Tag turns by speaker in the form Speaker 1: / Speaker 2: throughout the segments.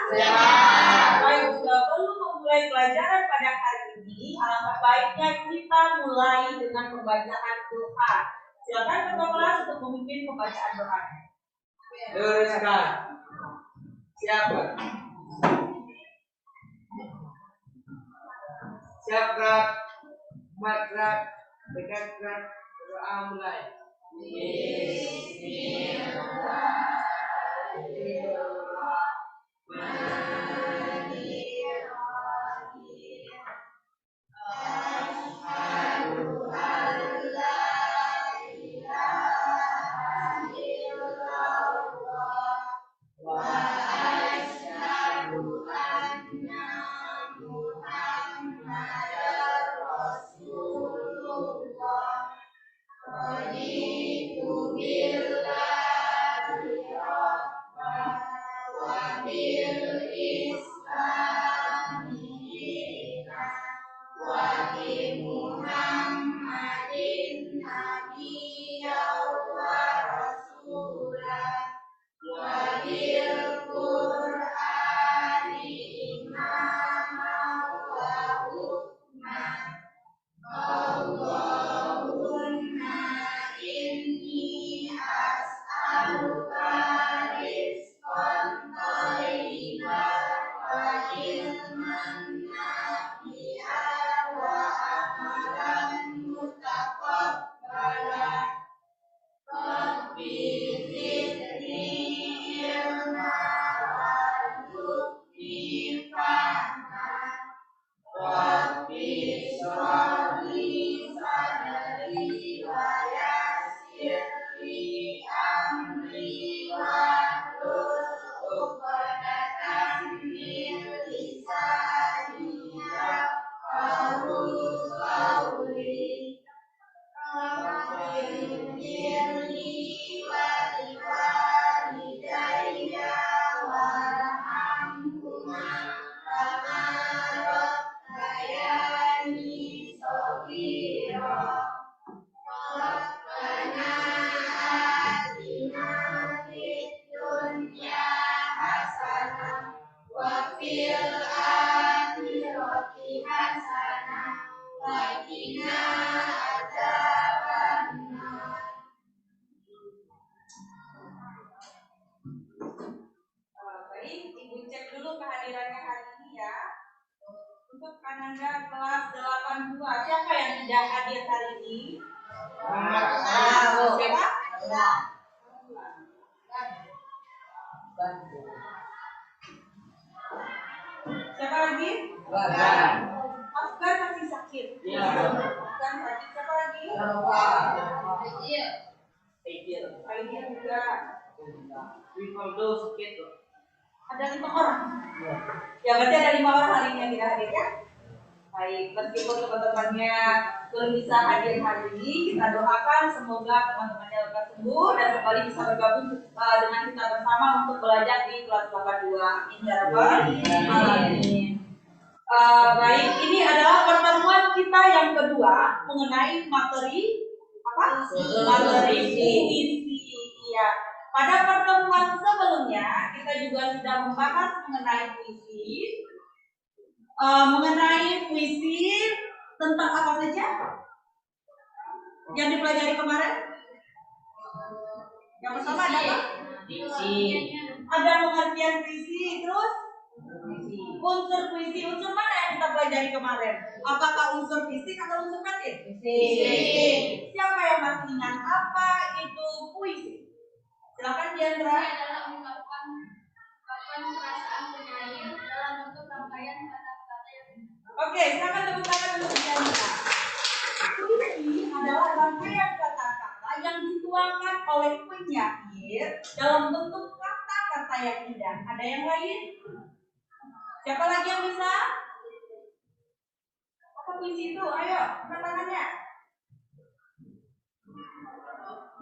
Speaker 1: Siap. Baik, sebelum memulai pelajaran pada hari ini, alangkah baiknya kita mulai dengan pembacaan doa. Silakan ketua kelas untuk memimpin pembacaan doa.
Speaker 2: Silakan. Siapa? Siapa? Matrat, dekat doa mulai.
Speaker 1: Baik, Ibu cek dulu kehadirannya hari ini ya. Untuk Ananda kelas 82, siapa yang tidak hadir hari ini? Siapa? Siapa lagi? Afgan masih sakit. Afgan sakit. Siapa lagi? Aidil juga.
Speaker 2: Rivaldo sakit.
Speaker 1: Ada 5 orang. Ya berarti ada 5 orang hari ini yang tidak hadir ya. Baik, meskipun teman-temannya belum bisa hadir hari ini, kita doakan semoga teman-temannya lekas sembuh dan kembali bisa bergabung dengan kita bersama untuk belajar di kelas 82. Amin ya rabbal alamin. Baik, ini adalah pertemuan kita yang kedua mengenai materi apa? Materi puisi. Ya. Pada pertemuan sebelumnya kita juga sudah membahas mengenai puisi. Mengenai puisi tentang apa saja yang dipelajari kemarin? Yang pertama ada apa? Ada pengertian puisi, terus unsur puisi. Unsur mana yang kita pelajari kemarin? Apakah unsur fisik atau unsur batin? Fisik. Siapa yang masih ingat apa itu puisi? Silakan Diandra.
Speaker 3: Adalah ungkapan perasaan penyair dalam bentuk rangkaian kata-kata yang
Speaker 1: Oke, silakan tepuk tangan untuk Diandra. Puisi adalah rangkaian kata-kata yang dituangkan oleh penyair dalam bentuk kata-kata yang indah. Ada yang lain? Siapa lagi yang bisa? Apa puisi itu? Ayo, angkat tangannya.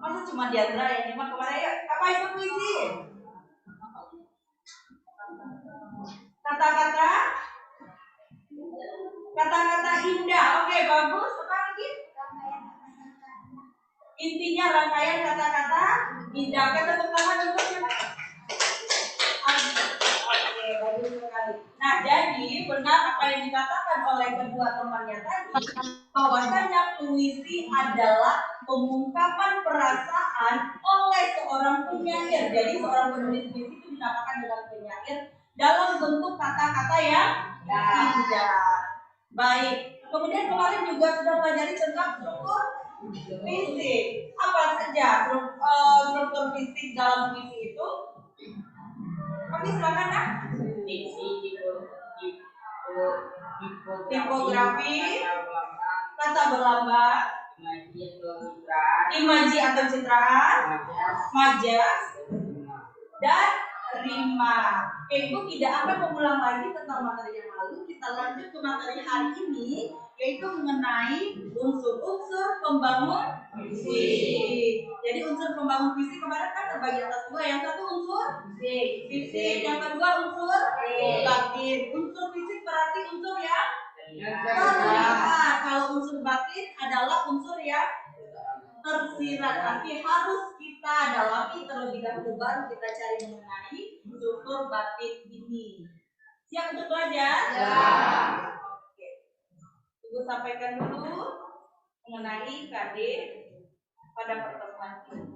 Speaker 1: Masa cuma Diandra yang nyimak kemarin? Ayo, apa itu puisi? Kata-kata indah. Oke, bagus. Apa lagi? Intinya rangkaian kata-kata indah. Kita tepuk tangan untuk siapa? Oke, bagus jadi benar apa yang dikatakan oleh kedua temannya tadi, bahwasanya puisi adalah pengungkapan perasaan oleh seorang penyair. Jadi seorang penulis puisi itu dinamakan dengan penyair dalam bentuk kata-kata yang indah. Baik. Kemudian kemarin juga sudah pelajari tentang struktur fisik. Apa saja struktur fisik dalam puisi itu? Kami silakan ya. Tipografi, kata berlambang, imaji atau citraan, majas, dan rima. Ibu tidak akan mengulang lagi tentang materi yang lalu. Kita lanjut ke materi hari ini, yaitu mengenai unsur-unsur pembangun puisi. Jadi unsur pembangun puisi kemarin kan terbagi atas dua. Yang satu unsur fisik, yang kedua unsur batin. Unsur fisik berarti unsur yang terlihat. Kalau unsur batin adalah unsur yang tersirat. Tapi harus kita dalami terlebih dahulu baru kita cari mengenai struktur batin ini. Siap untuk belajar? Ya. Oke. Ibu sampaikan dulu mengenai KD pada pertemuan ini.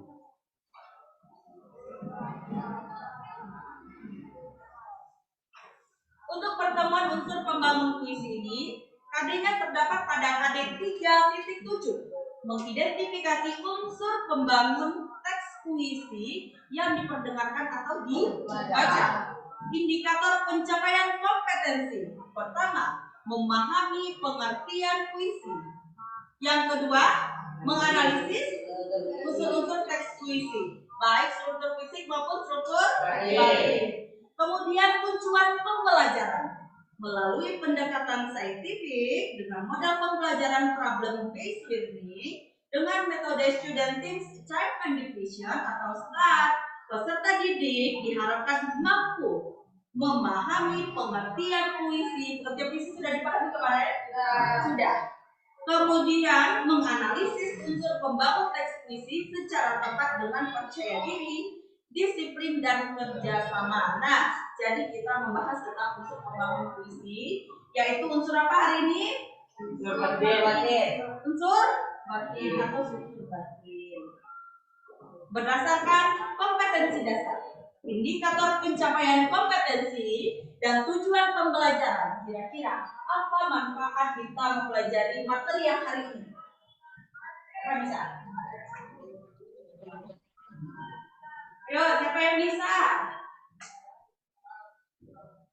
Speaker 1: Untuk pertemuan unsur pembangun puisi ini, KD-nya terdapat pada KD 3.7. Mengidentifikasi unsur pembangun teks puisi yang diperdengarkan atau dibaca. Indikator pencapaian kompetensi. Pertama, memahami pengertian puisi. Yang kedua, menganalisis unsur-unsur teks puisi, baik struktur fisik maupun struktur batin. Kemudian tujuan pembelajaran melalui pendekatan saintifik dengan modal pembelajaran problem based learning dengan metode student themes achievement division atau STAR. Peserta didik diharapkan mampu memahami pengertian puisi. Pengertian puisi sudah dipahami kemarin? Sudah. Kemudian menganalisis unsur pembangun teks puisi secara tepat dengan percaya diri, disiplin dan kerjasama. Nah, jadi kita membahas tentang unsur pembangun puisi, yaitu unsur apa hari ini? Unsur batin. Unsur batin atau struktur batin. Berdasarkan kompetensi dasar, indikator pencapaian kompetensi, dan tujuan pembelajaran. Kira-kira apa manfaat kita mempelajari materi yang hari ini? Siapa bisa? Ayo, siapa yang bisa?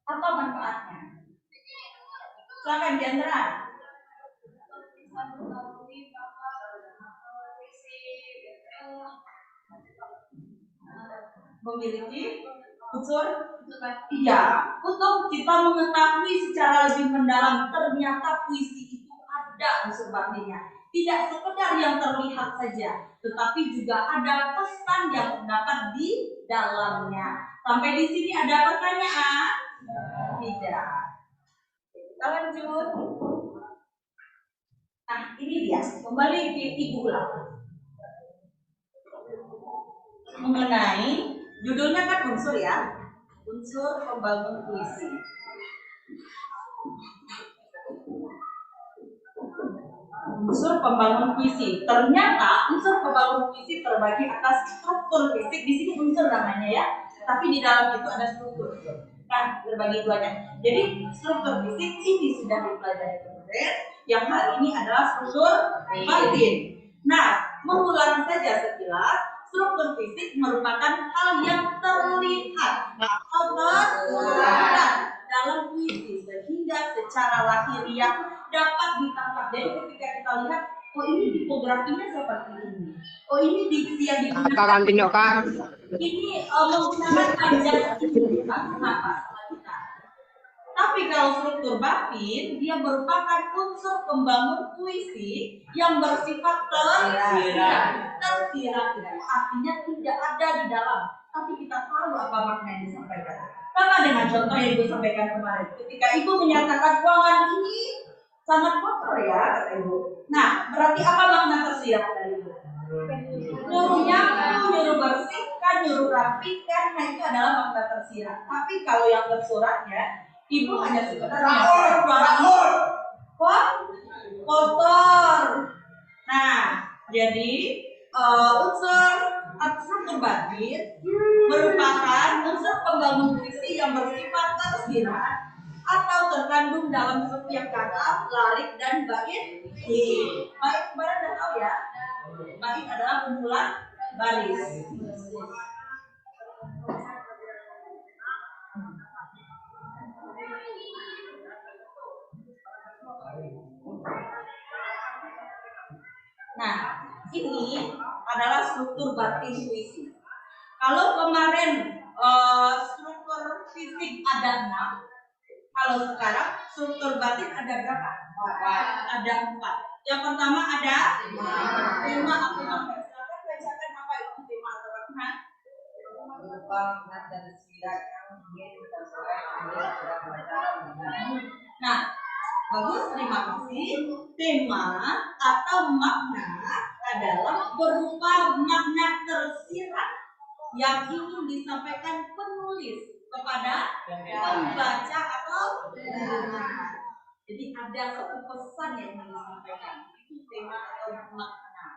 Speaker 1: Apa manfaatnya? Silakan Diandra. Memiliki unsur iya, untuk kita mengetahui secara lebih mendalam ternyata puisi itu ada unsur batinnya. Tidak sekedar yang terlihat saja, tetapi juga ada pesan yang terdapat di dalamnya. Sampai di sini ada pertanyaan? Tidak. Kita lanjut. Nah, ini dia. Kembali ke Ibu ulang. Mengenai judulnya kan unsur ya, unsur pembangun puisi. Unsur pembangun puisi. Ternyata unsur pembangun puisi terbagi atas struktur fisik. Di sini unsur namanya ya, tapi di dalam itu ada struktur. Kan berbagi duanya. Jadi struktur fisik ini sudah dipelajari kemarin. Yang hari ini adalah struktur batin. Nah, mengulang saja sekilas. Struktur fisik merupakan hal yang terlihat atau tersurat dalam puisi sehingga secara lahiriah dapat ditangkap. Jadi ketika kita lihat, oh ini tipografinya seperti ini, oh ini diksi yang digunakan, ini menggunakan ajas ini, kenapa? Tapi kalau struktur batin, dia merupakan unsur pembangun puisi yang bersifat tersirat. Tersirat itu artinya tidak ada di dalam, tapi kita tahu apa makna yang disampaikan. Sama dengan contoh yang Ibu sampaikan kemarin. Ketika Ibu menyatakan ruangan ini sangat kotor ya, kata Ibu. Nah, berarti apa makna tersirat dari Ibu? Nyuruh nyapu, nyuruh bersihkan, nyuruh rapikan, nah itu adalah makna tersirat. Tapi kalau yang tersuratnya, Ibu hanya sekedar barang kotor. Nah, jadi unsur struktur batin merupakan unsur pembangun puisi yang bersifat tersirat atau terkandung dalam setiap kata, larik, dan bait. Bait kemarin udah tahu ya. Bait adalah kumpulan baris. Nah, ini adalah struktur batin puisi. Kalau kemarin struktur fisik ada 6, kalau sekarang struktur batin ada berapa? Ada 4. Yang pertama ada tema atau makna. Silakan bacakan apa itu tema atau makna. Nah, bagus, terima kasih. Tema atau makna adalah berupa makna tersirat yang ingin disampaikan penulis kepada pembaca atau pendengar. Jadi ada satu pesan yang ingin disampaikan. Itu tema atau makna.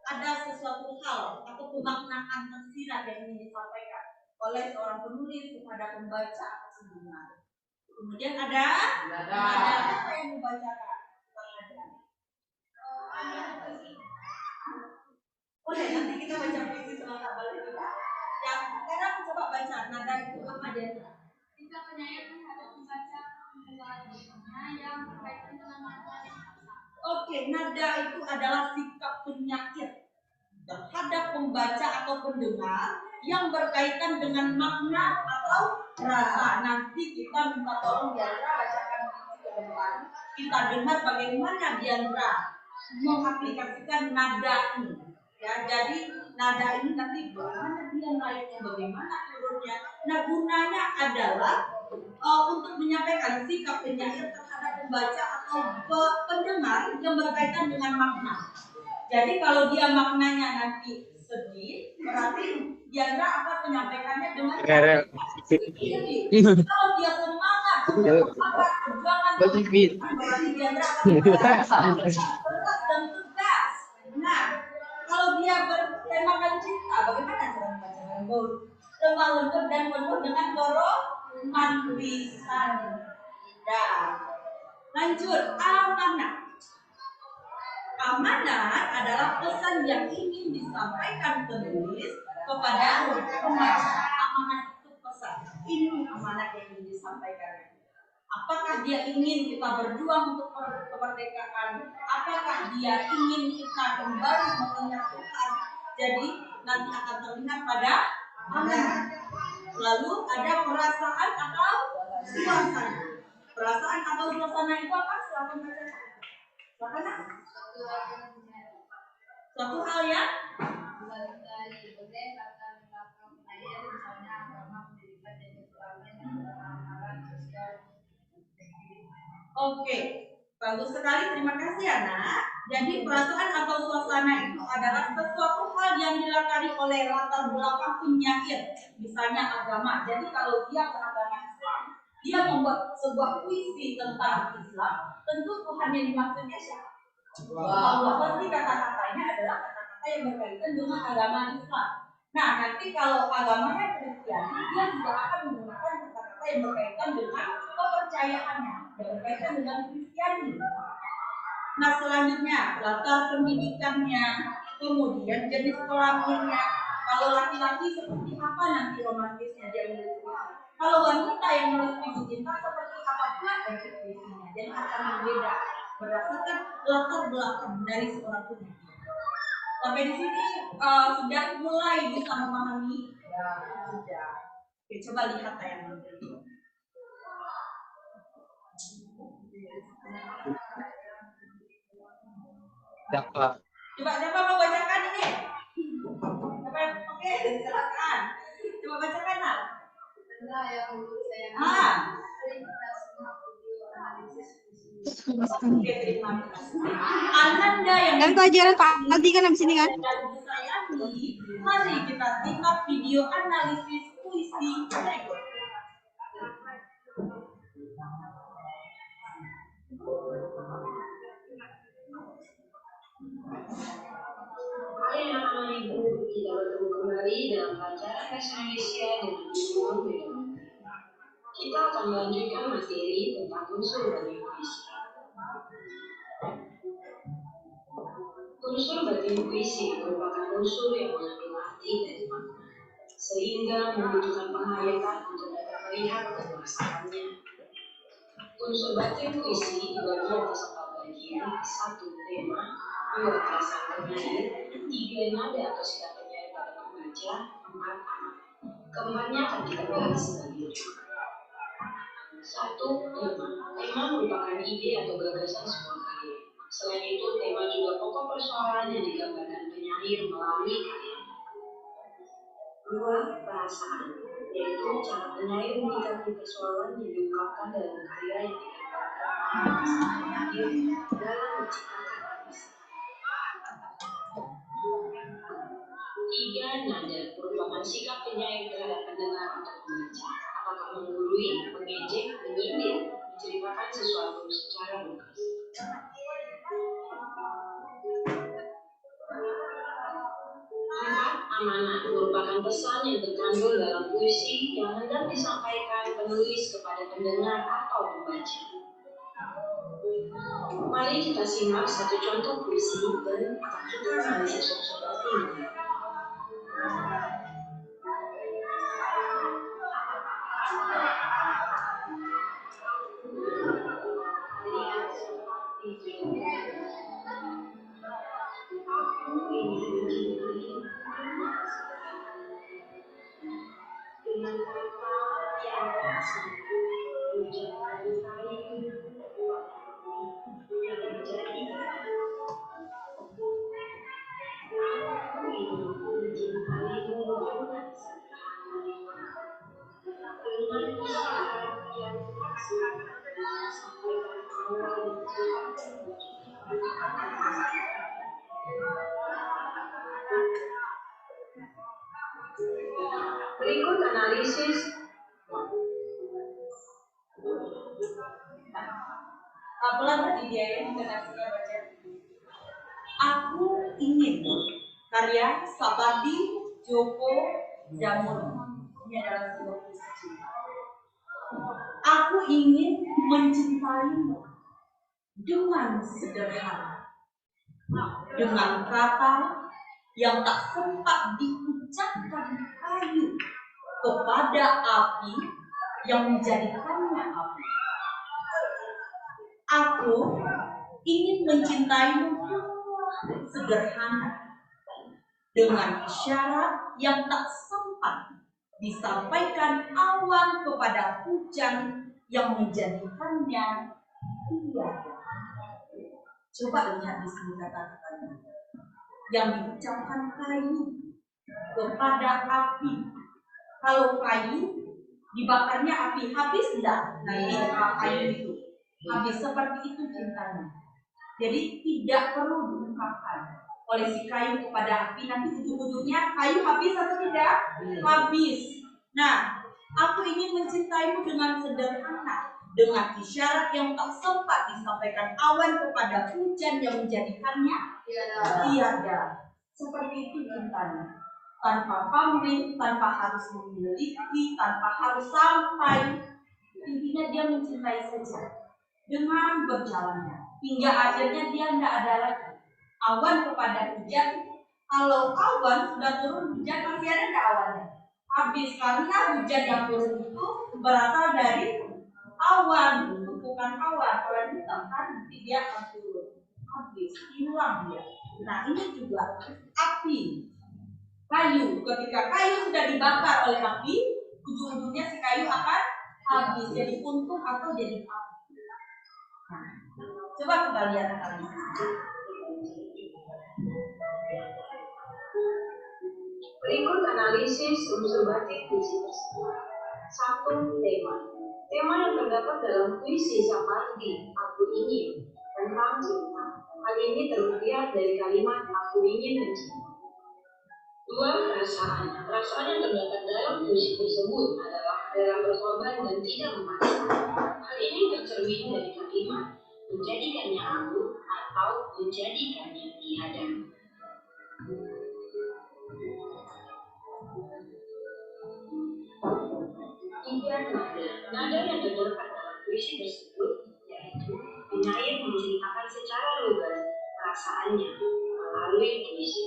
Speaker 1: Ada sesuatu hal atau pemaknaan tersirat yang ingin disampaikan oleh seorang penulis kepada pembaca atau pendengar. Kemudian ada apa yang dibacakan? Boleh, nanti kita baca puisi setelah balik juga. Yang sekarang coba baca nada itu apa dia?
Speaker 3: Jika penyair terhadap membaca pembahasannya yang berkaitan dengan nada dan kata.
Speaker 1: Oke, nada itu adalah sikap penyair terhadap pembaca atau pendengar yang berkaitan dengan makna atau rasa. Nanti kita minta tolong Diandra bacakan ke depan. Kita dengar bagaimana Diandra mengaplikasikan nada ini. Ya, jadi nada ini nanti bagaimana dia naiknya, bagaimana turunnya. Nah, gunanya adalah untuk menyampaikan sikap penyair terhadap pembaca atau pendengar yang berkaitan dengan makna. Jadi kalau dia maknanya nanti sedih, berarti Diandra akan menyampaikannya dengan sedih. Kalau dia semangat, perjuangan, berarti Diandra akan tegas dan tegas. Nah, kalau dia bertemakan cinta, bagaimana cara membacakan lemah lembut dan penuh dengan dorongan lisan. Nah, lanjut amanah. Amanat adalah pesan yang ingin disampaikan penulis kepada pembaca. Amanat itu pesan. Ini amanat yang ingin disampaikan. Apakah dia ingin kita berjuang untuk kemerdekaan? Apakah dia ingin kita kembali mengingat Tuhan? Jadi nanti akan terlihat pada amanat. Lalu ada perasaan atau suasana. Perasaan atau suasana itu apa? Silakan baca. Silakan. Suatu hal yang oke, bagus sekali, terima kasih anak. Jadi perasaan atau suasana itu adalah sesuatu hal yang dilatari oleh latar belakang penyair, misalnya agama. Jadi kalau dia beragama Islam, dia membuat sebuah puisi tentang Islam, tentu Tuhan yang dimaksudnya siapa? Allah. Pasti kata-katanya adalah kata-kata yang berkaitan dengan agama Islam. Nah, nanti kalau agamanya Kristiani, dia juga akan menggunakan kata-kata yang berkaitan dengan kepercayaannya, yang berkaitan dengan Kristiani. Nah, selanjutnya latar pendidikannya, kemudian jenis kelaminnya. Kalau laki-laki seperti apa nanti romantisnya dia menulis. Kalau wanita yang menulis puisi cinta seperti apa pula puisinya. Jadi akan berbeda berdasarkan latar belakang dari seorang penyair. Sampai di sini sudah mulai bisa memahami. Ya, sudah. Oke, coba lihat tayangan berikut. Coba mau bacakan ini. Oke, silakan. Coba bacakan lah. Ananda yang
Speaker 4: pelajaran Pak Aldi kan habis ini kan?
Speaker 1: Mari kita simak video analisis puisi berikut.
Speaker 5: bahasa Indonesia dengan judul berikut. Kita akan melanjutkan materi tentang unsur batin puisi. Unsur batin puisi merupakan unsur yang mengandung arti dan makna, sehingga membutuhkan penghayatan untuk dapat melihat dan merasakannya. Unsur batin puisi dibagi atas 4 bagian: 1. Tema, 2. Perasaan penyair, 3. Nada atau sikap penyair pada pembaca, 4. Amat. Keempatnya akan kita bahas sebagai berikut. 1. Tema. Tema merupakan ide atau gagasan sebuah karya. Selain itu, tema juga pokok persoalan yang digambarkan penyair melalui karyanya. 2. Perasaan, yaitu cara penyair menyikapi persoalan yang diungkapkan dalam karya yang digambarkan oleh pasangan penyair dalam menciptakan puisi. 3. Nada merupakan sikap penyair terhadap pendengar atau pembaca, apakah menggurui, mengejek, menyindir, menceritakan sesuatu secara lugas. 4. Amanat merupakan pesan yang terkandung dalam puisi yang hendak disampaikan penulis kepada pendengar atau pembaca. Mari kita simak satu contoh puisi dan akan kita analisis unsur batinnya. Lihat seperti judulnya. Aku ingin mencintai dengan kata yang kasar, ucapan kayu yang menjadi. Aku ingin mencintaimu dengan sederhana, dengan isyarat yang kasar, sampaikan awan kepada berikut analisis.
Speaker 1: Apalah tadi dia yang intonasinya baca. Aku ingin, karya Sapardi Djoko Damono. Ini adalah sebuah puisi cinta. Aku ingin mencintaimu dengan sederhana, dengan kata yang tak sempat diucapkan kayu kepada api yang menjadikannya api. Aku ingin mencintaimu sederhana, dengan isyarat yang tak sempat disampaikan awan kepada hujan yang menjadikannya tiada. Coba lihat di sini kata-katanya. Yang diucapkan kayu kepada api. Kalau kayu dibakarnya api, habis enggak? Nah ini kayu itu habis. Seperti itu cintanya. Jadi tidak perlu diungkapkan oleh si kayu kepada api, nanti ujung-ujungnya kayu habis atau tidak? Habis. Nah, aku ingin mencintaimu dengan sederhana, dengan isyarat yang tak sempat disampaikan awan kepada hujan yang menjadikannya tiada. Seperti itu cintanya. Tanpa pamrih, tanpa harus memiliki, tanpa harus sampai. Intinya dia mencintai saja. Dengan berjalannya hingga akhirnya dia tidak ada lagi awan kepada hujan. Kalau awan sudah turun, hujan masih ada tidak awannya? Habis, karena hujan yang turun itu berasal dari awan, bukan awan. Kalau ditekan nanti dia akan turun, habis, hilang dia. Nah ini juga api, kayu. Ketika kayu sudah dibakar oleh api, ujung-ujungnya si kayu akan habis, jadi untung atau jadi api. Coba kita lihat analisis.
Speaker 5: Berikut analisis unsur batin puisi tersebut. 1. Tema. Tema yang terdapat dalam puisi Sapardi, Aku Ingin, tentang cinta. Hal ini terlihat dari kalimat Aku ingin mencinta. 2. Perasaan. Perasaan yang terdapat dalam puisi tersebut adalah rela berkorban dan tidak memaksa. Hal ini tercermin dari kalimat menjadikannya aku atau menjadikannya tiada. Kemudian nada yang terdapat dalam puisi tersebut yaitu penyair menceritakan secara lugas perasaannya melalui puisi.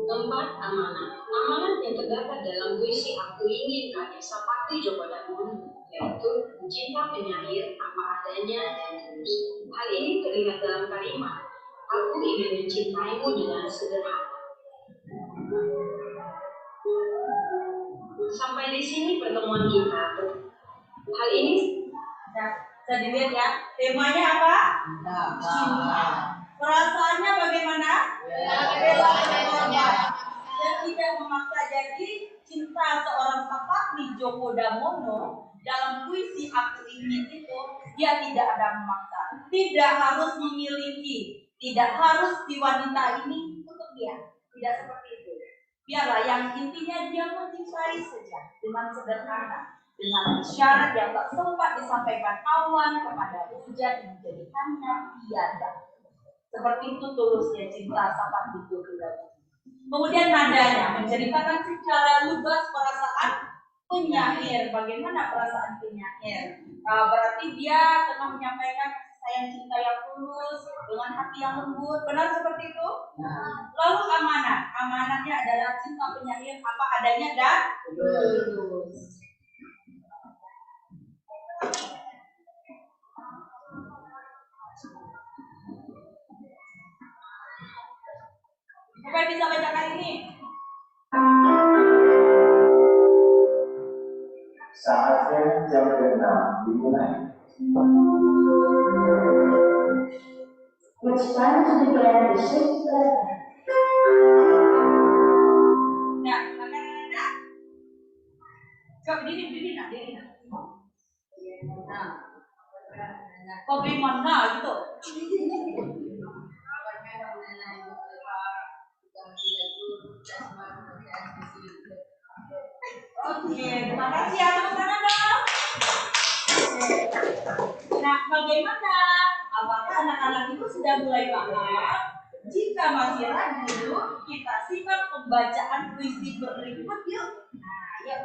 Speaker 5: Keempat, amanat. Amanat yang terdapat dalam puisi Aku Ingin karya Sapati Djoko Damono yaitu cinta penyair apa adanya dan tulus. Hal ini terlihat dalam kalimat Aku ingin mencintaimu dengan sederhana. Sampai di sini pertemuan kita. Hal ini
Speaker 1: Bisa dilihat ya, temanya apa? Cinta. Perasaannya bagaimana? Bela dan korban. Dan tidak memaksa. Jadi cinta seorang Sapati Djoko Damono dalam puisi Aku Ingin itu dia tidak ada memaksa, tidak harus memiliki, tidak harus di wanita ini untuk dia, tidak seperti itu. Biarlah yang intinya dia mencintai saja dengan sederhana, dengan isyarat yang tak sempat disampaikan awan kepada hujan yang menjadikannya tiada. Seperti itu tulusnya cinta Sapati Djoko Damono. Kemudian nadanya menceritakan secara lugas perasaan penyair. Bagaimana perasaan penyair? Berarti dia tengah menyampaikan sayang cinta yang tulus dengan hati yang lembut. Benar seperti itu? Lalu amanat. Amanatnya adalah cinta penyair apa adanya dan tulus. Siapa yang bisa bacakan ini?
Speaker 6: Saatnya jam 6 dimulai. It's time to begin the shift lesson.
Speaker 1: Nah, anak-anak. Coba berdiri, nak. Nah, kok gimana gitu? Oke, terima kasih ya teman-teman dong. Nah, bagaimana? Apakah anak-anak itu sudah mulai paham? Jika masih ragu, kita simak pembacaan puisi berikut yuk. Nah, ya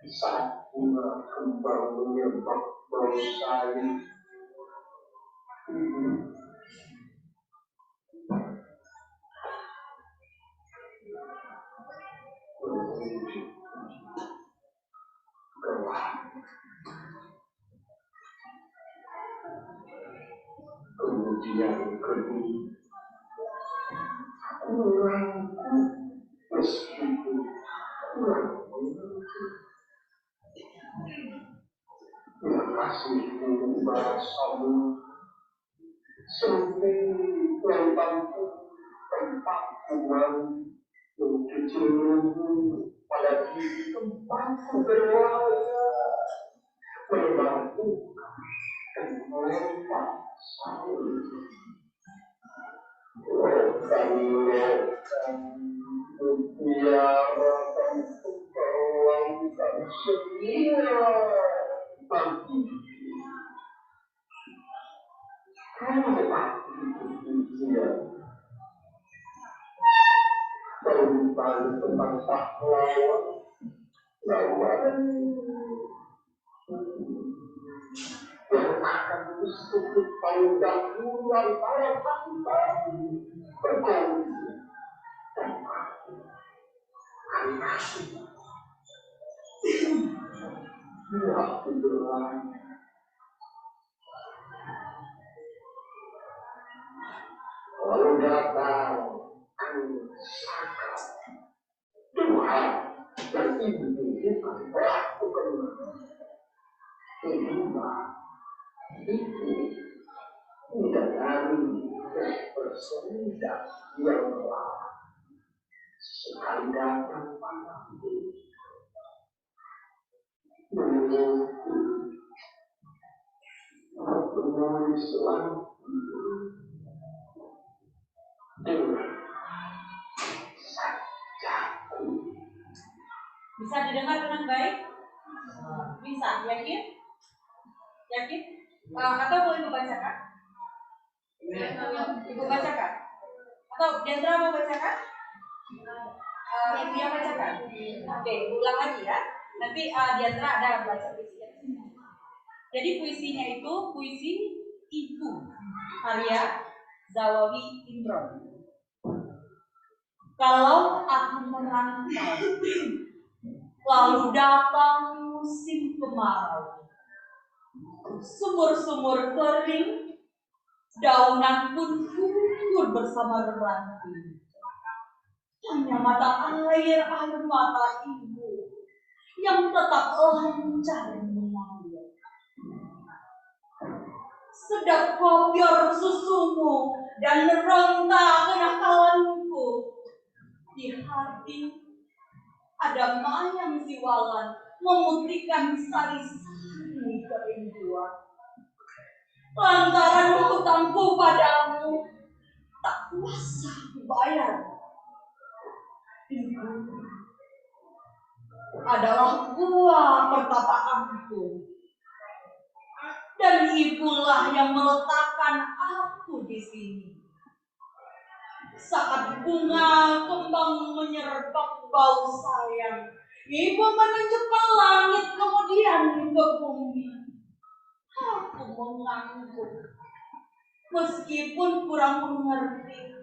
Speaker 6: Saat bunga kembang menyebab bau sayu, yang kedua kurang meskipun kurang mengerti. Kasihmu balasamu sempit lembangku tempatku yang kecilmu pada diri tempatku berlaya membantu dan melempar salib. Mutiara dan perlawanan semua bagi kalau aku dia tentang pahlawan lawan yang akan disebut paling dahulu antara hamba berkongsi dan aku aku berlari lalu datang sakral Tuhan yang ini bukan aku kenal kedua itu bidadari bersendak yang telah sekali datang padaku menurutku menulis lampu dengan sajaku.
Speaker 1: Bisa didengar dengan baik? Bisa, yakin? Yakin? Atau mau ibu bacakan? Ibu bacakan? Atau Diandra mau bacakan? Ibu yang bacakan? Oke, ulang lagi ya. Nanti Diandra ada baca puisi. Jadi puisinya itu puisi Ibu karya Zawawi Imron. Kalau aku merantau, lalu datang musim kemarau, sumur-sumur kering, daunan pun gugur bersama ranting. Hanya mata air mata ibu yang tetap lancar mengalir. Sedap kopior susumu dan ronta kenakalanku. Di hati ada mayang siwalan memutihkan sari-sari kerinduan. Lantaran hutangku padamu tak kuasa dibayar. Ibu adalah buah pertapaanku, dan ibulah yang meletakkan aku di sini. Saat bunga kembang menyerap bau sayang, ibu menunjuk ke langit kemudian ke bumi. Aku mengangguk, meskipun kurang mengerti.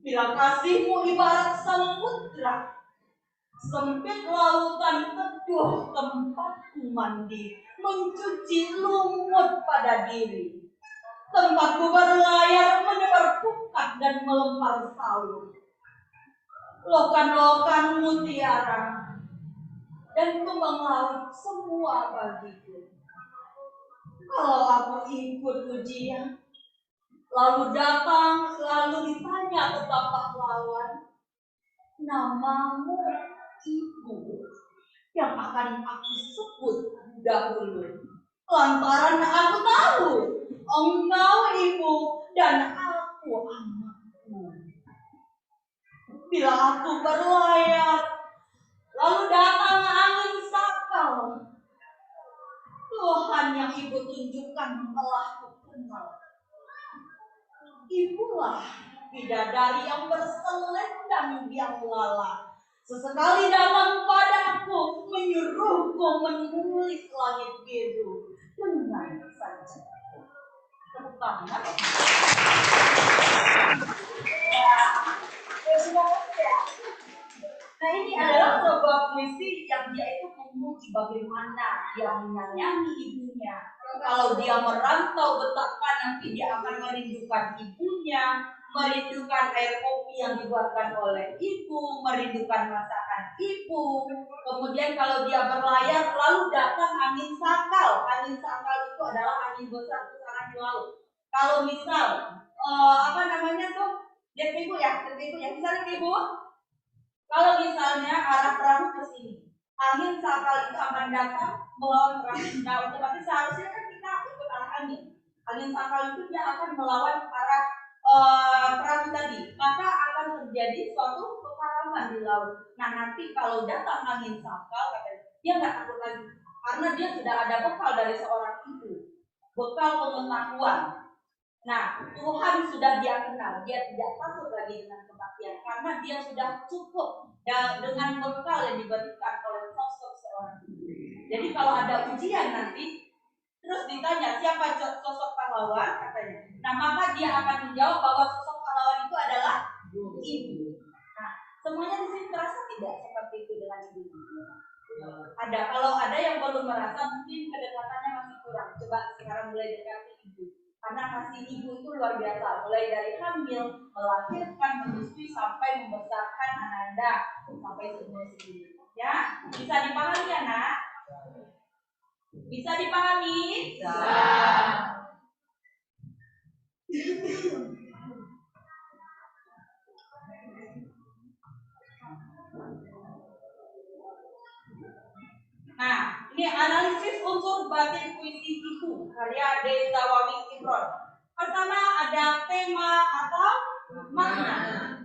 Speaker 1: Bila kasihmu ibarat samudra, sempit lautan teduh tempatku mandi, mencuci lumut pada diri. Tempatku berlayar menyebar pukat dan melempar salut. Lokan-lokan mutiara dan kembang laut semua bagiku. Kalau aku ikut ujian, lalu datang, lalu ditanya tentang pahlawan, namamu Ibu yang akan aku sebut dahulu. Lantaran aku tahu engkau ibu dan aku anakku. Bila aku berlayar, lalu datang angin sakal, Tuhan yang ibu tunjukkan telah kukenal. Ibulah bidadari yang berselendang biang lala. Sesekali datang padaku, menyuruhku menulis langit biru dengan saja. Tepuk tangan. Nah, ini adalah sebuah puisi yang dia itu memuji bagaimana dia menyayangi ibunya, Kalau dia merantau betapa nanti dia akan merindukan ibunya, merindukan air kopi yang dibuatkan oleh ibu, merindukan masakan ibu. Kemudian kalau dia berlayar lalu datang angin sakal. Angin sakal itu adalah angin besar-besaran di laut. Kalau misal apa namanya tuh? Lihat ibu ya, misalnya ibu. Kalau misalnya arah perahu ke sini, angin sakal itu akan datang melawan perahu. Nah, otomatis seharusnya kan kita ikut arah angin. Angin sakal itu dia akan melawan arah perahu tadi, maka akan terjadi suatu pekaraman di laut. Nah, nanti kalau datang angin sakal, dia nggak takut lagi, karena dia sudah ada bekal dari seorang ibu, bekal pengetahuan. Nah, Tuhan sudah dia kenal, dia tidak takut lagi dengan kematian, karena dia sudah cukup dengan bekal yang diberikan oleh sosok seorang ibu. Jadi kalau ada ujian nanti, terus ditanya siapa sosok pahlawan katanya. Nah, maka dia akan menjawab bahwa sosok pahlawan itu adalah ibu. Nah, semuanya di sini terasa tidak seperti itu dengan ibu? Ada. Kalau ada yang belum merasa, mungkin kedekatannya masih kurang. Coba sekarang mulai dekati ibu. Karena kasih ibu itu luar biasa. Mulai dari hamil, melahirkan, menyusui sampai membesarkan Ananda sampai seumur segini. Ya, bisa dipahami ya, Nak? Bisa dipahami? Bisa. Nah, ini analisis unsur batin puisi ibu karya Deza Wawi Imron. Pertama ada tema atau makna.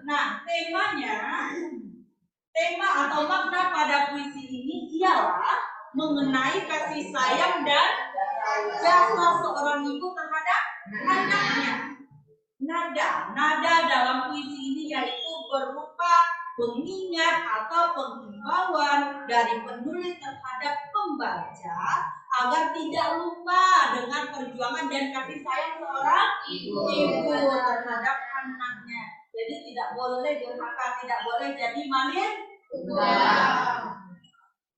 Speaker 1: Nah, tema atau makna pada puisi ini ialah mengenai kasih sayang dan jasa seorang ibu terhadap anaknya. Nada dalam puisi ini yaitu berupa pengingat atau penghimbauan dari penulis terhadap pembaca agar tidak lupa dengan perjuangan dan kasih sayang seorang ibu terhadap anaknya. Jadi tidak boleh durhaka, tidak boleh jadi manis.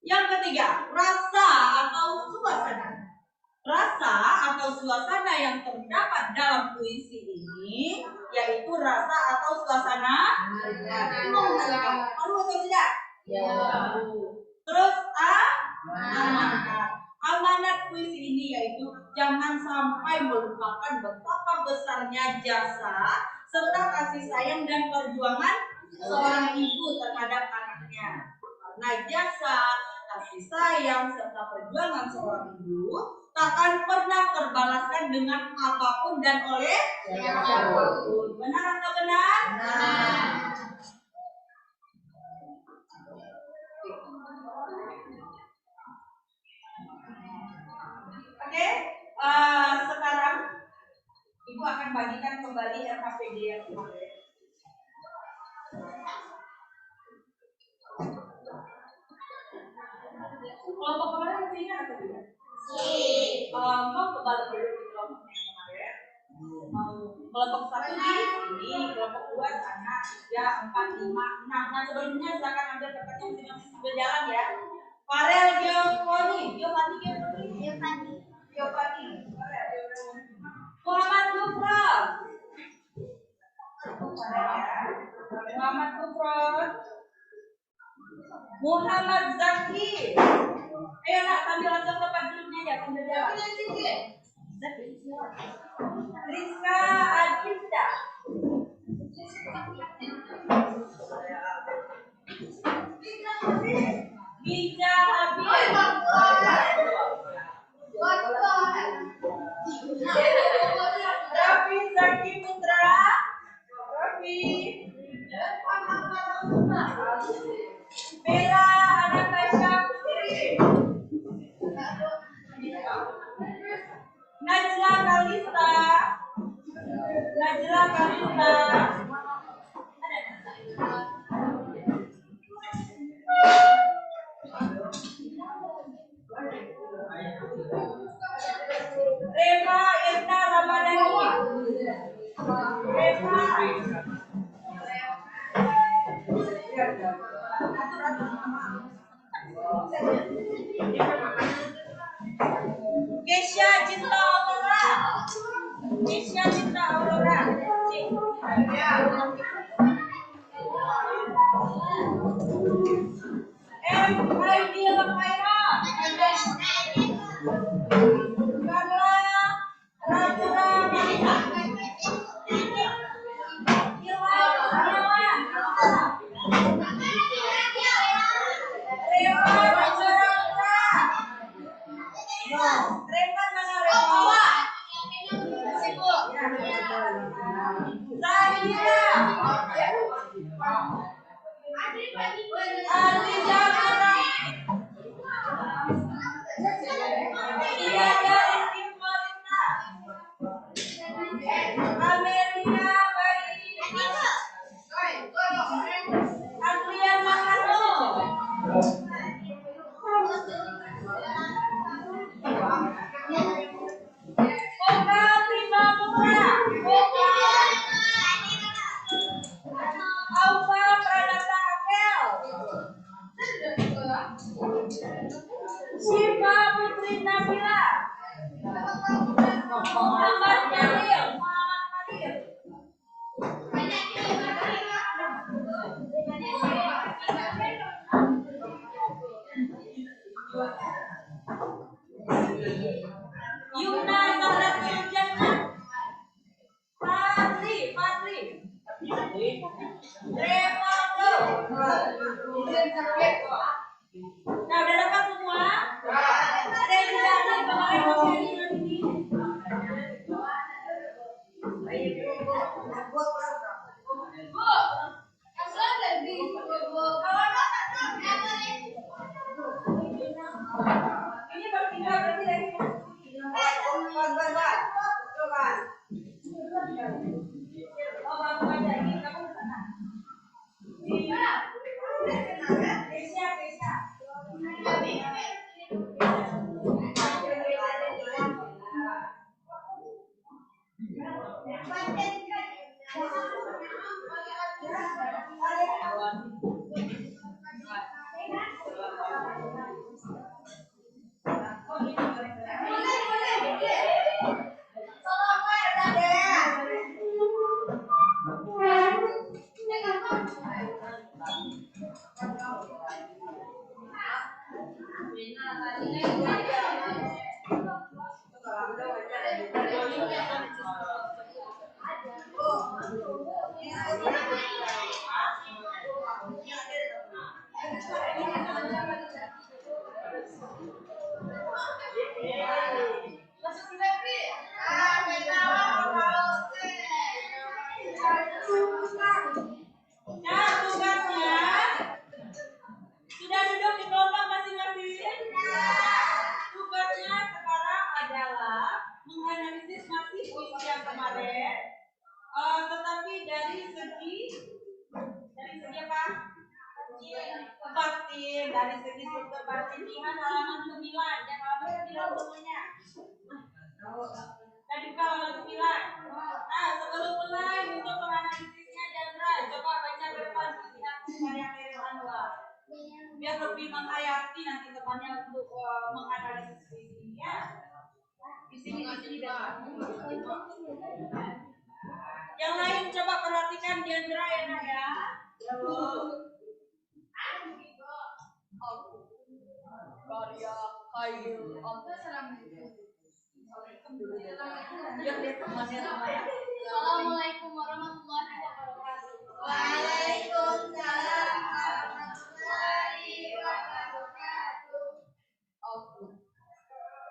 Speaker 1: Yang ketiga, rasa atau suasana. Rasa atau suasana yang terdapat dalam puisi ini yaitu rasa atau suasana malu atau tidak? Ya. Terus amanat puisi ini yaitu jangan sampai melupakan betapa besarnya jasa serta kasih sayang dan perjuangan seorang ibu terhadap anaknya. Karena jasa, kasih sayang serta perjuangan seorang ibu takkan pernah terbalaskan dengan apapun dan oleh siapapun. Benar atau benar? Benar. Oke, sekarang Ibu akan bagikan kembali RKPD yang kemarin. Kelompok kemarin masih ingat atau tidak? Mau kembali dulu di kelompok yang kemarin. Kelompok 1 di sini, kelompok 2 sana, 3, 4, 5, 6. Nah, sebelumnya silakan ambil kertasnya masing-masing sambil jalan ya. Farel Giovanni. Muhammad Gufron. Muhammad Zaki. Ayo nak, sambil langsung ke tempat duduknya ya, sambil jalan. Rizka Adinda. Bija Habib. Raffi Zaki Putra. Raffi. Bella Anastasia Putri. Najla Kalista. Reva Irna Ramadhani. Kesha Cinta Keisha Cinta Aurora. Aidil Khaira. Carla Ramura Malika. Ilham Kurniawan. Rema Bajara Putra. Reman mana Rema? Zahira. Adri Zahra. Iya dari tim Marina. Amelia Bayi. Adrian Mahano. Oka Prima Putra. Auka Pranata Angel. Syifa Putri Nabila. Muhammad Khalil. Yumna Zahratul Jannah. Fadli. Reva Bro. Nah, udah dapat semua? Ada yang tidak ada yang kemarin masih ada ini. Ini baru tinggal berarti lagi. Coba. Oh, langsung aja ini kamu ke sana. Iya. Keisha. Nah, tugasnya sudah duduk di kelompok masing-masing. Tugasnya sekarang adalah menganalisis masih puisi yang kemarin, tetapi dari segi apa? Batin, dari segi struktur batin. Lihat halaman 9, yang halaman 9 semuanya. Tadi buka halaman 9. Nah, sebelum mulai untuk menganalisisnya, Jandra, coba baca ke depan puisi aku karya Khairil Anwar. Biar lebih menghayati nanti temannya untuk menganalisis puisi ya. Di sini dan yang lain coba perhatikan Jandra ya nak ya. Karya Khairil Anwar.
Speaker 3: Assalamualaikum warahmatullahi wabarakatuh.
Speaker 1: Waalaikumsalam warahmatullahi wabarakatuh.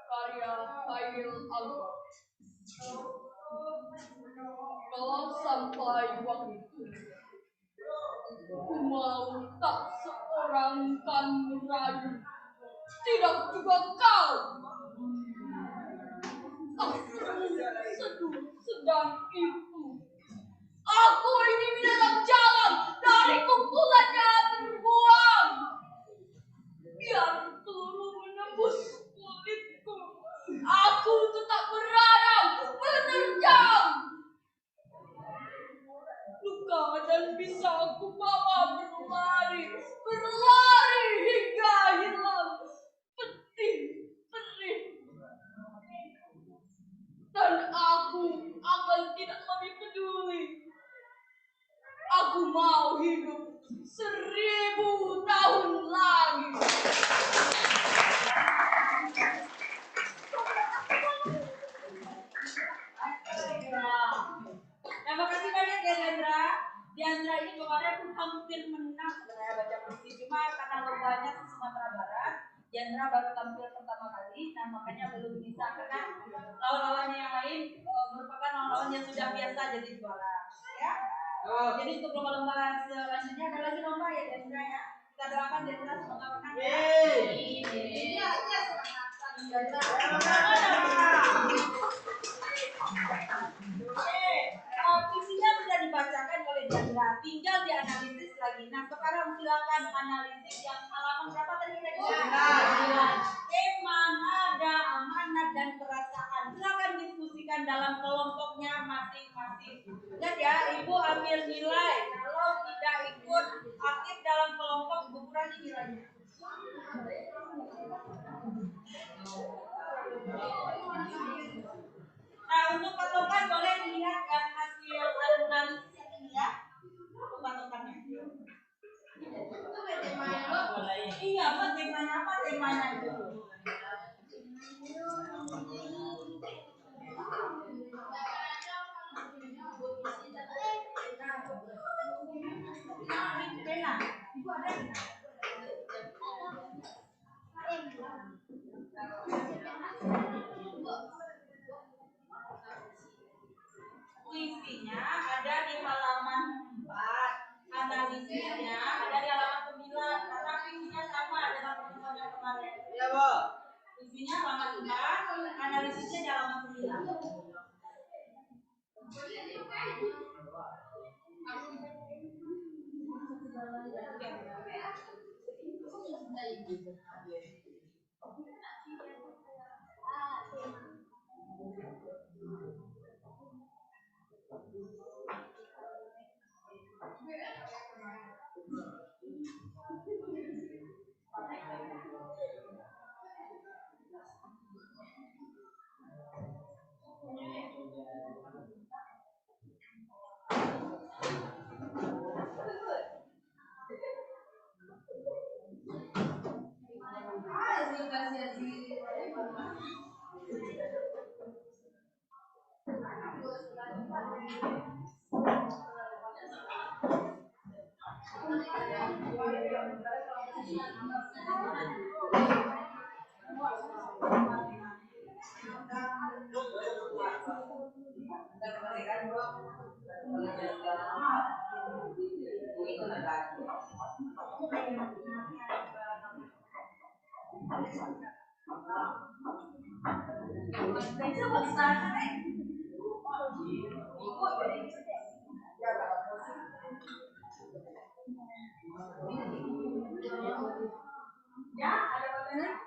Speaker 3: Karya Khairil Anwar. Kalau sampai waktu ku mau tak seorang kan merayu, tidak juga kau. Sedang itu aku ini binatang jalan dari kumpulan yang terbuang. Biar peluru menembus kulitku, aku tetap beradab menerjang. Luka dan bisa aku bawa berlari hingga hilang pedih perih. Dan aku akan
Speaker 1: pun tidak lebih peduli. Aku mau hidup 1000 tahun lagi. Terima kasih banyak ya Diandra. Diandra ini kemarin pun hampir menang sebenarnya baca puisi, cuma karena lombanya di Sumatera Barat, Diandra baru tampil pertama kali, nah makanya belum bisa karena lawan-lawannya yang lain merupakan lawan-lawan yang sudah biasa jadi juara. Ya. Jadi untuk lomba-lomba selanjutnya ada lagi lomba ya Diandra ya. Kita doakan Diandra semoga menang. Iya, puisinya sudah dibacakan oleh Diandra, tinggal dianalisis lagi. Nah sekarang silakan analisis yang halaman berapa tadi kita tema, nada, amanat dan perasaan. Silakan diskusikan dalam kelompoknya masing-masing. Ingat ya, Ibu ambil nilai. Kalau tidak ikut aktif dalam kelompok, Ibu kurangi nilainya. Nah, untuk patokan boleh dilihat hasil analisis ini ya. Untuk patokannya. Iya, apa temanya apa? Temanya dulu. Pena, Ibu ada? Puisinya ada di halaman 4, analisisnya ada di halaman 9 karena puisinya sama dengan pertemuan yang kemarin.
Speaker 2: Iya, Bu.
Speaker 1: Puisinya halaman 4, analisisnya di halaman 9. Ya, ada pertanyaan?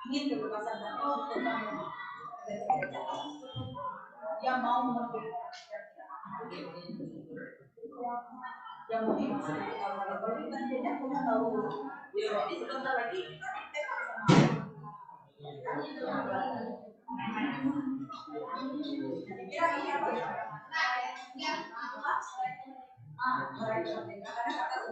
Speaker 1: Ingin kebebasan yang mau merdeka, yang mau kalau kita tidak punya tahu, jadi sebentar lagi kita kira ini apa ya? Merdeka karena kata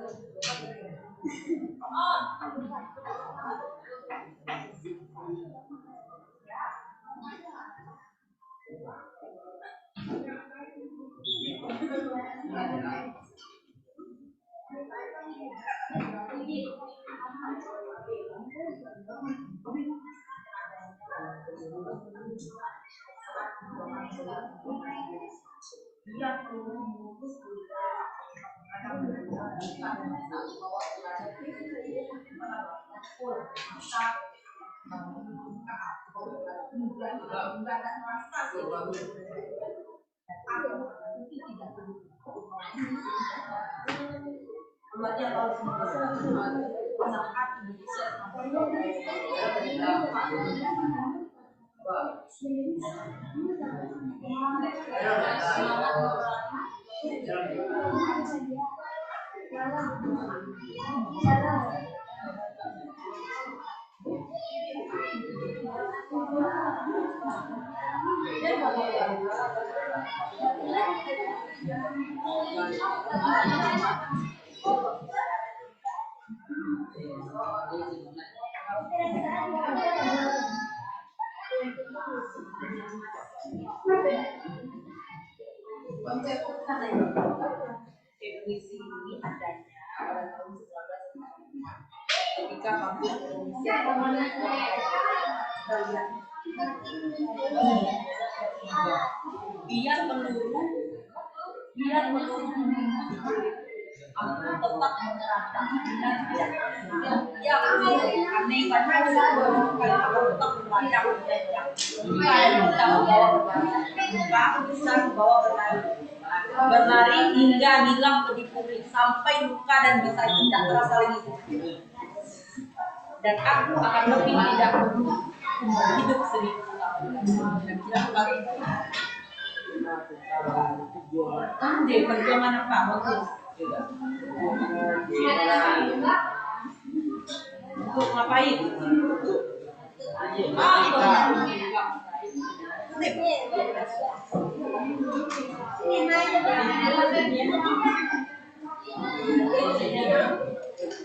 Speaker 1: Puisi ini adanya pada tahun 1945 ketika kampus Indonesia biar menurut aku tetap merata dan tidak ya aneh karena aku tetap merata dan bisa membawa berlari hingga hilang berdiri sampai luka dan bisa tidak terasa lagi dan aku akan lebih tidak hidup sedih dia perjuangan apa bagus untuk ngapain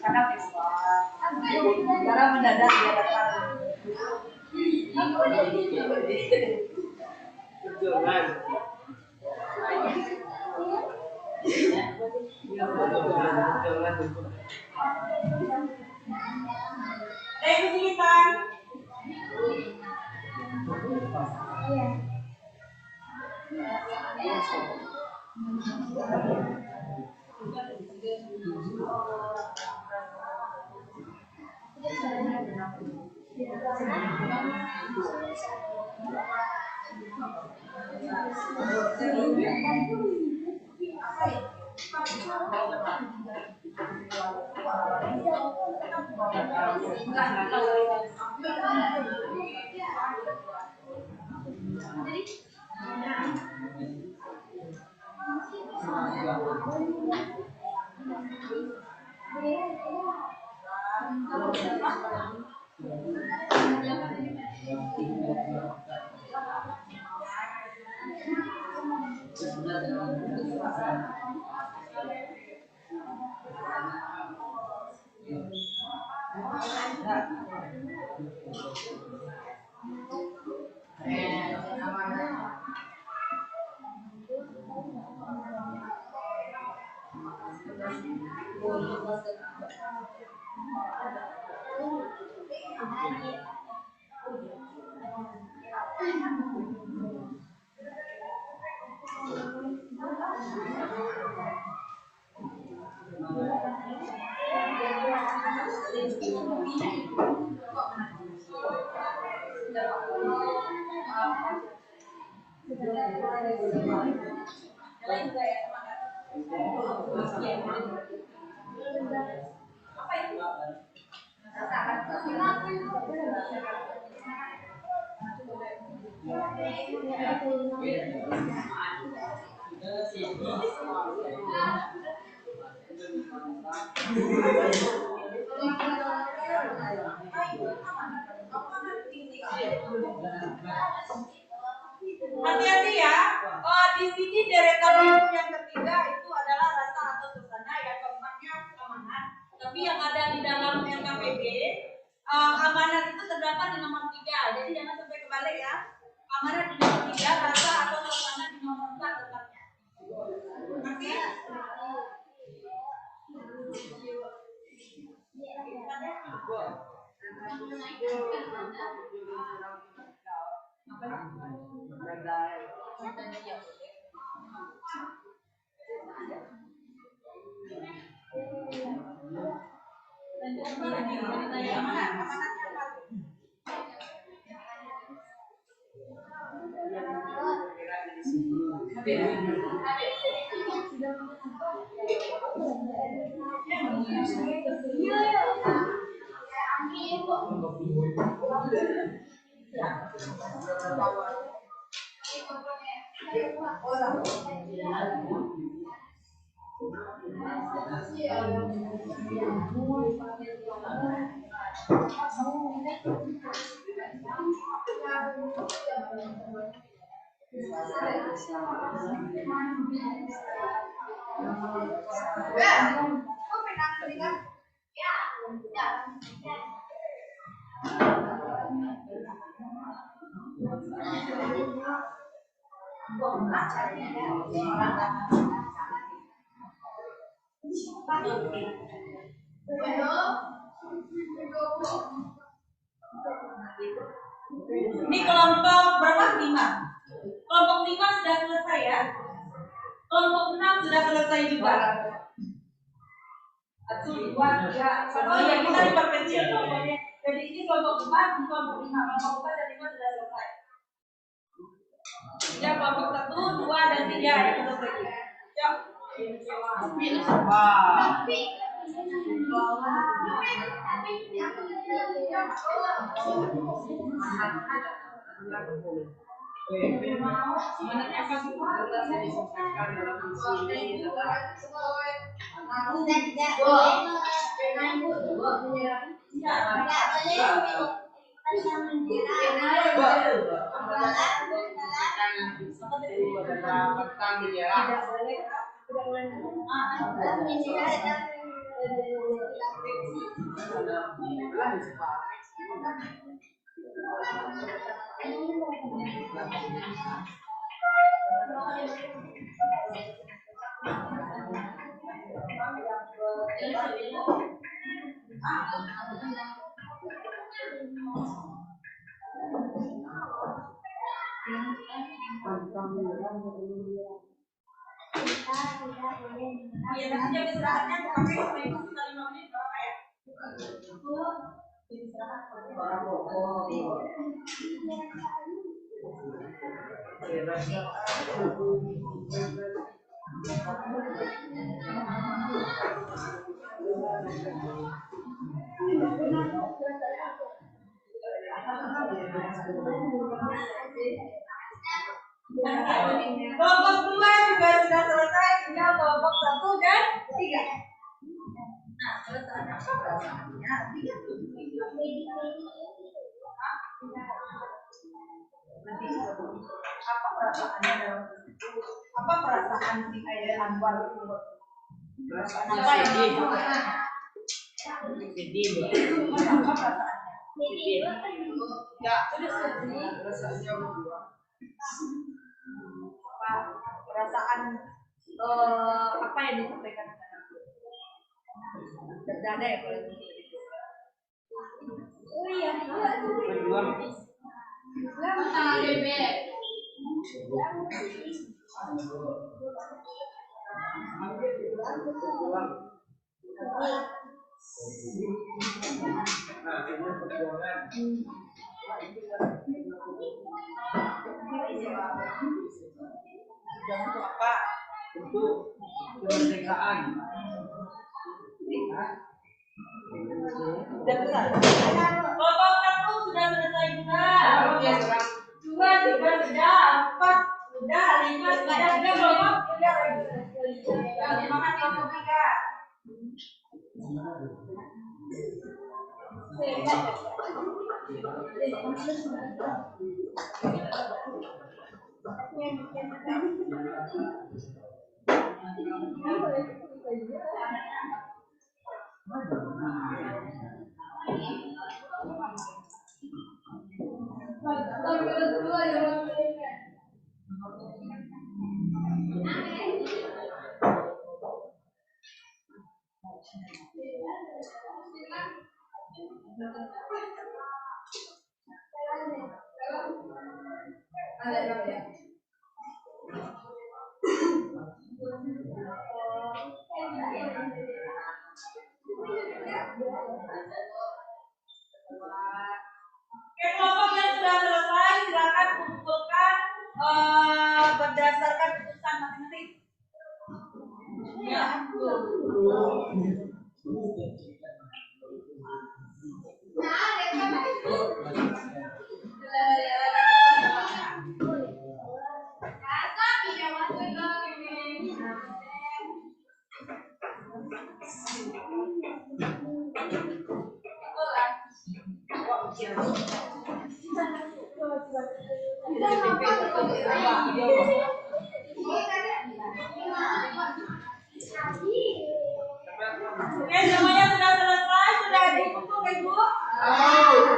Speaker 1: karena festival karena mendadak dia datang
Speaker 2: Perjuangan.
Speaker 1: kesulitan hati-hati ya. Di sini deretan yang ketiga itu adalah rasa atau suasana, yang keempatnya keamanan. Tapi yang ada di dalam LKPD, amanat itu terdapat di nomor 3. Jadi jangan sampai kebalik ya. Amanat di nomor 3, rasa atau suasana di nomor 4 tetapnya. Oke? Ini kelompok berapa? 5. Kelompok 5 sudah selesai ya. Kelompok 6 sudah selesai juga. 1, 2, 3. Oh ya, kita diperkecil kelompoknya. Jadi ini kelompok 4, ini kelompok 5. Kelompok 4 dan 5 sudah selesai. Ya, kelompok 1, 2, dan 3 yang selesai. Yuk. Ya, nanti jam istirahatnya pakai sampai itu sekitar 5 menit berapa ya? Istirahat kelompok 2 juga sudah selesai, tinggal kelompok 1 dan 3. Nah, selesai apa perasaannya? Apa perasaannya dalam apa perasaan si Aida Anwar itu? Perasaan apa yang
Speaker 2: Sedih.
Speaker 1: apa perasaannya?
Speaker 2: Ya, rasanya berdua.
Speaker 1: Perasaan apa yang disampaikan ke aku? Berdada ya kalau gitu. Oh iya,
Speaker 2: Berdua.
Speaker 1: Untuk apa?
Speaker 2: Untuk kemerdekaan.
Speaker 1: Sudah besar. Kelompok 1 sudah selesai juga. 2 juga sudah, 4 sudah, 5 sudah, 3 kelompok 3 lagi. Terima kasih kelompok 3. Oke, kelompok yang sudah selesai silakan kumpulkan berdasarkan putusan masing-masing. Ya. Oke, semuanya sudah selesai, sudah dikumpul Ibu.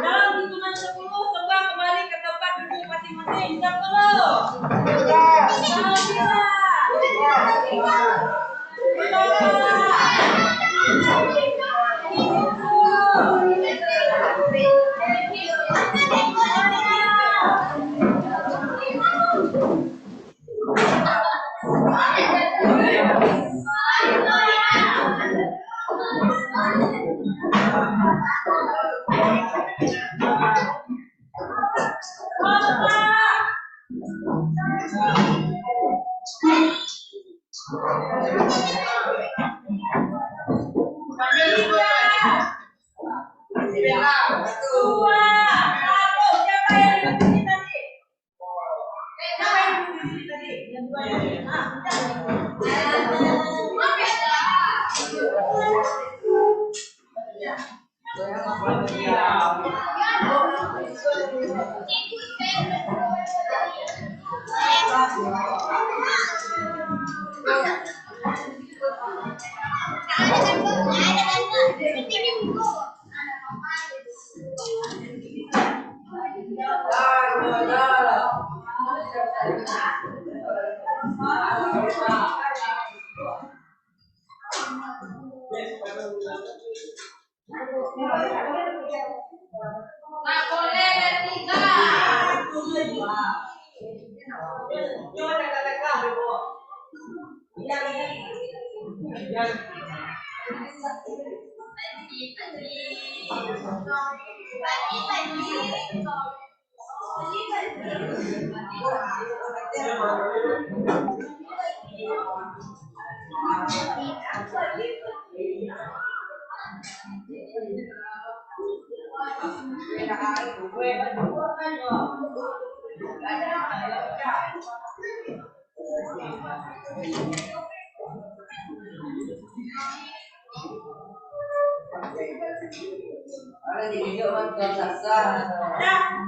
Speaker 1: Dalam hitungan 10, coba kembali ke tempat duduk masing-masing. 10.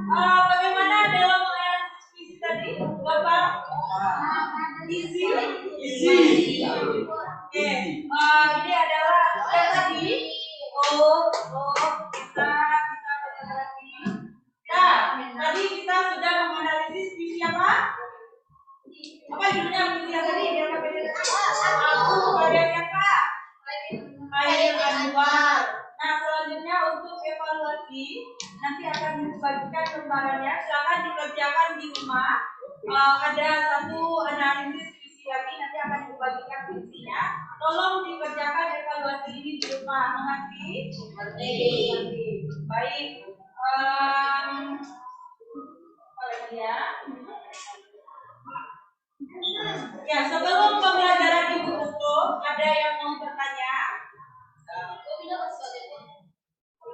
Speaker 1: 'Nah, bagaimana dalam menganalisis visi tadi, Bapak? Isi. Oke, ini adalah yang tadi. Kita lagi. Nah, tadi kita sudah menganalisis visi apa? Apa judulnya visi yang tadi? Aku bagian yang Kak. Akhir Anwar. Nah, selanjutnya untuk evaluasi nanti akan dibagikan lembarannya. Silakan dikerjakan di rumah. Ada satu analisis visi lagi, nanti akan dibagikan visinya. Tolong dikerjakan evaluasi ini di rumah. Mengerti? Mengerti. Baik. Apa lagi ya? Ya, sebelum pembelajaran Ibu tutup, ada yang mau bertanya?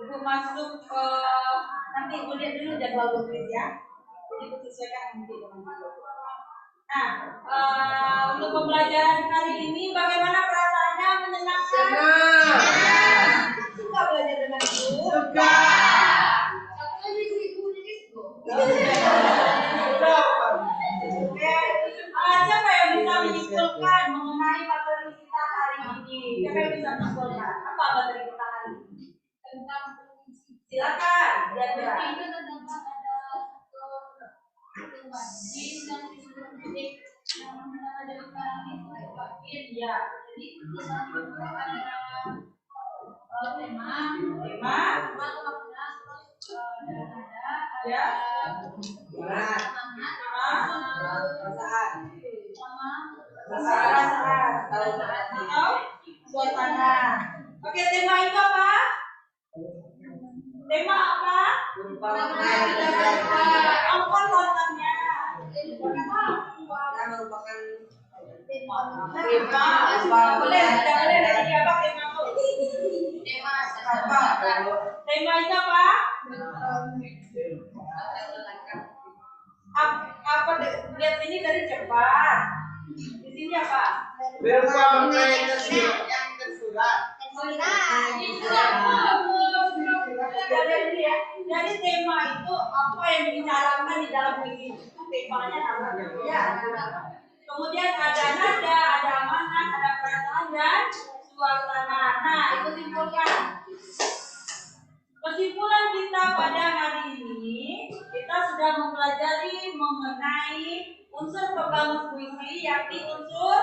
Speaker 1: Ibu masuk ke nanti Ibu lihat dulu jadwal tulis ya. Ibu sesuaikan nanti. Nah, untuk pembelajaran kali ini bagaimana perasaannya? Menyenangkan? Suka belajar dengan Ibu? Suka. Siapa yang bisa menyimpulkan mengenai materi kita hari ini? Siapa yang bisa menyimpulkan apa materi kita Silakan,
Speaker 3: Berarti
Speaker 1: Diandra.
Speaker 3: itu terdapat ada satu batin dan disuruh titik yang mengenal dari sekarang ini sebagai batin.
Speaker 1: Iya.
Speaker 3: Jadi tulisan itu ada tema,
Speaker 1: Tema.
Speaker 3: tema itu makna, terus ada nada,
Speaker 1: Ya.
Speaker 3: semangat,
Speaker 1: Perasaan.
Speaker 3: sama
Speaker 1: Perasaan. Atau suasana. Oke, tema itu apa? Tema apa? Apa kontennya? Tema. Boleh, tidak boleh dari apa tema itu? Tema itu apa? Apa lihat ini dari cepat. Di sini apa?
Speaker 2: Berupa bangkai yang tersurat.
Speaker 1: Jadi tema itu apa yang dibicarakan di dalam puisi itu temanya namanya. Ya. Kemudian ada nada, ada makna, ada perasaan dan suasana. Nah, itu simpulkan. Kesimpulan kita pada hari ini, kita sudah mempelajari mengenai unsur pembangun puisi, yakni unsur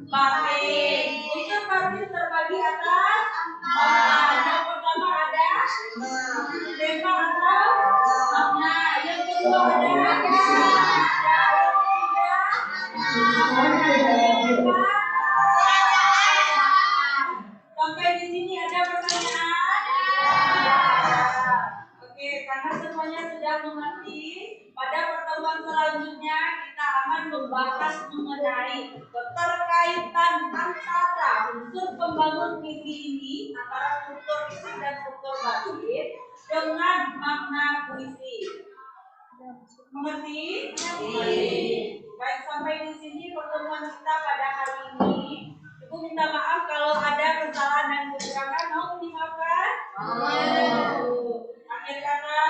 Speaker 1: batin. Unsur batin terbagi atas empat. Yang pertama ada tema atau makna. Yang kedua ada sampai di sini ada pertanyaan? Oke, karena semuanya sudah mengerti, pada pertemuan selanjutnya kita akan membahas mengenai keterkaitan antara unsur pembangun puisi ini, antara struktur fisik dan struktur batin dengan makna puisi. Mengerti? Baik, sampai di sini pertemuan kita pada hari ini. Ibu minta maaf kalau ada kesalahan dan kekurangan. Mau dimaafkan? Akhir kata,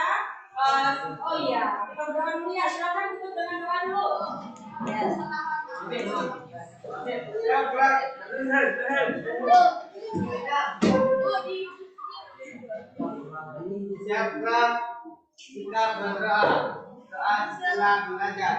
Speaker 1: oh iya, kita berdoa dulu ya. Silakan tutup dengan doa dulu.
Speaker 2: Siapkan kita berdoa. Doa setelah mengajar.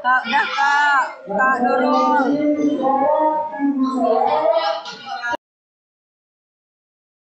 Speaker 4: Kak, udah kak, kak dulu.